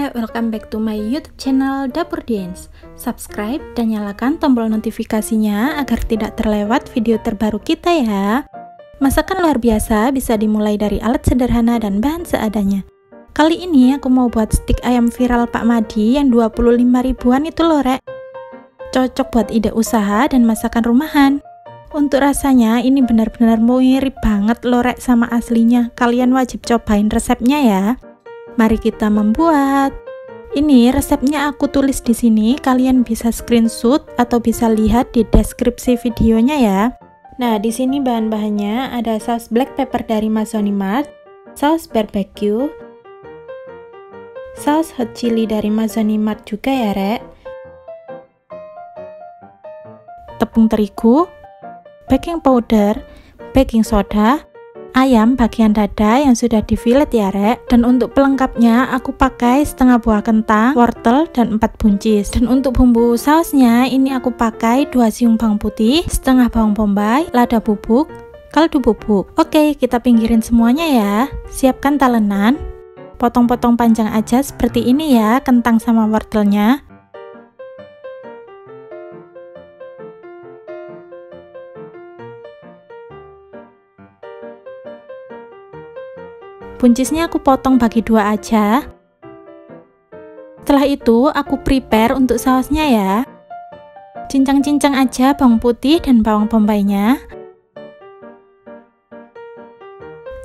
Rek, welcome back to my YouTube channel Dapur Diens. Subscribe dan nyalakan tombol notifikasinya agar tidak terlewat video terbaru kita ya. Masakan luar biasa bisa dimulai dari alat sederhana dan bahan seadanya. Kali ini aku mau buat stik ayam viral Pak Madi yang 25 ribuan itu loh Rek. Cocok buat ide usaha dan masakan rumahan. Untuk rasanya ini benar-benar mirip banget loh Rek sama aslinya. Kalian wajib cobain resepnya ya. Mari kita membuat. Ini resepnya aku tulis di sini, kalian bisa screenshot atau bisa lihat di deskripsi videonya ya. Nah, di sini bahan-bahannya ada saus black pepper dari Mazzoni Mart, saus barbecue, saus hot chili dari Mazzoni Mart juga ya, Rek. Tepung terigu, baking powder, baking soda, ayam bagian dada yang sudah di fillet ya Rek. Dan untuk pelengkapnya aku pakai setengah buah kentang, wortel, dan 4 buncis. Dan untuk bumbu sausnya ini aku pakai 2 siung bawang putih, setengah bawang bombay, lada bubuk, kaldu bubuk. Oke, kita pinggirin semuanya ya. Siapkan talenan, potong-potong panjang aja seperti ini ya kentang sama wortelnya. Buncisnya aku potong bagi 2 aja. Setelah itu aku prepare untuk sausnya ya. Cincang-cincang aja bawang putih dan bawang bombaynya.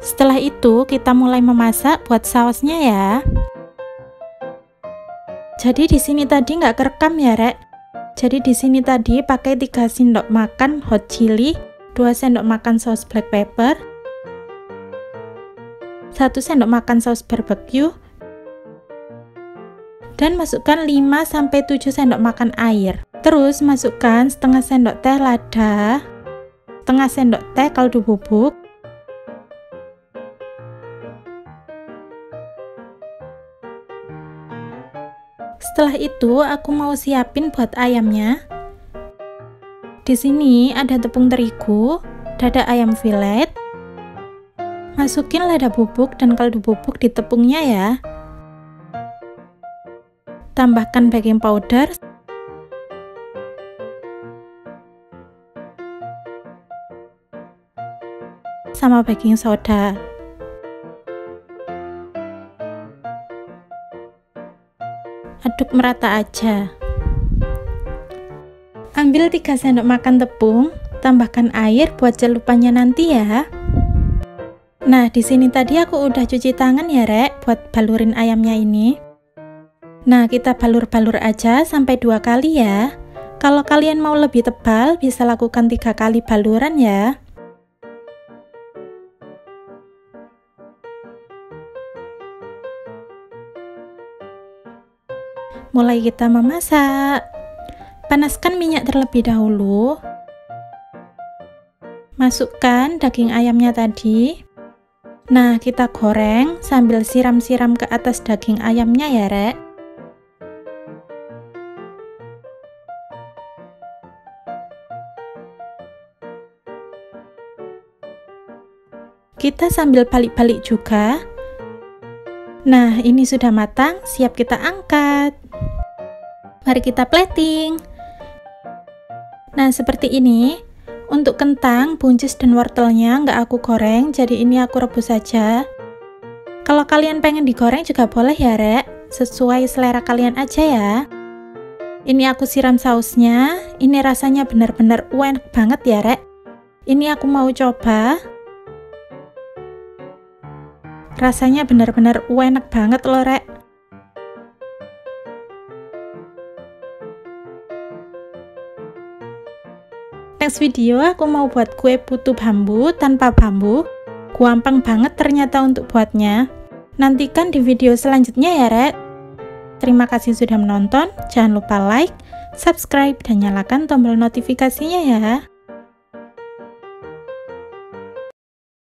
Setelah itu kita mulai memasak buat sausnya ya. Jadi di sini tadi nggak kerekam ya Rek. Jadi di sini tadi pakai 3 sendok makan hot chili, 2 sendok makan saus black pepper, 1 sendok makan saus barbecue, dan masukkan 5-7 sendok makan air. Terus masukkan setengah sendok teh lada, setengah sendok teh kaldu bubuk, setelah itu aku mau siapin buat ayamnya. Di sini ada tepung terigu, dada ayam fillet. Masukin lada bubuk dan kaldu bubuk di tepungnya ya. Tambahkan baking powder, sama baking soda. Aduk merata aja. Ambil 3 sendok makan tepung, tambahkan air buat celupannya nanti ya. Nah, di sini tadi aku udah cuci tangan ya Rek buat balurin ayamnya ini. Nah, kita balur-balur aja sampai 2 kali ya. Kalau kalian mau lebih tebal bisa lakukan 3 kali baluran ya. Mulai kita memasak. Panaskan minyak terlebih dahulu. Masukkan daging ayamnya tadi. Nah, kita goreng sambil siram-siram ke atas daging ayamnya ya Rek. Kita sambil balik-balik juga. Nah, ini sudah matang, siap kita angkat. Mari kita plating. Nah, seperti ini. Untuk kentang, buncis, dan wortelnya nggak aku goreng, jadi ini aku rebus saja. Kalau kalian pengen digoreng juga boleh ya Rek, sesuai selera kalian aja ya. Ini aku siram sausnya, ini rasanya benar-benar enak banget ya Rek. Ini aku mau coba. Rasanya benar-benar enak banget loh Rek. Next video aku mau buat kue putu bambu tanpa bambu. Gampang banget ternyata untuk buatnya. Nantikan di video selanjutnya ya Rek. Terima kasih sudah menonton. Jangan lupa like, subscribe, dan nyalakan tombol notifikasinya ya.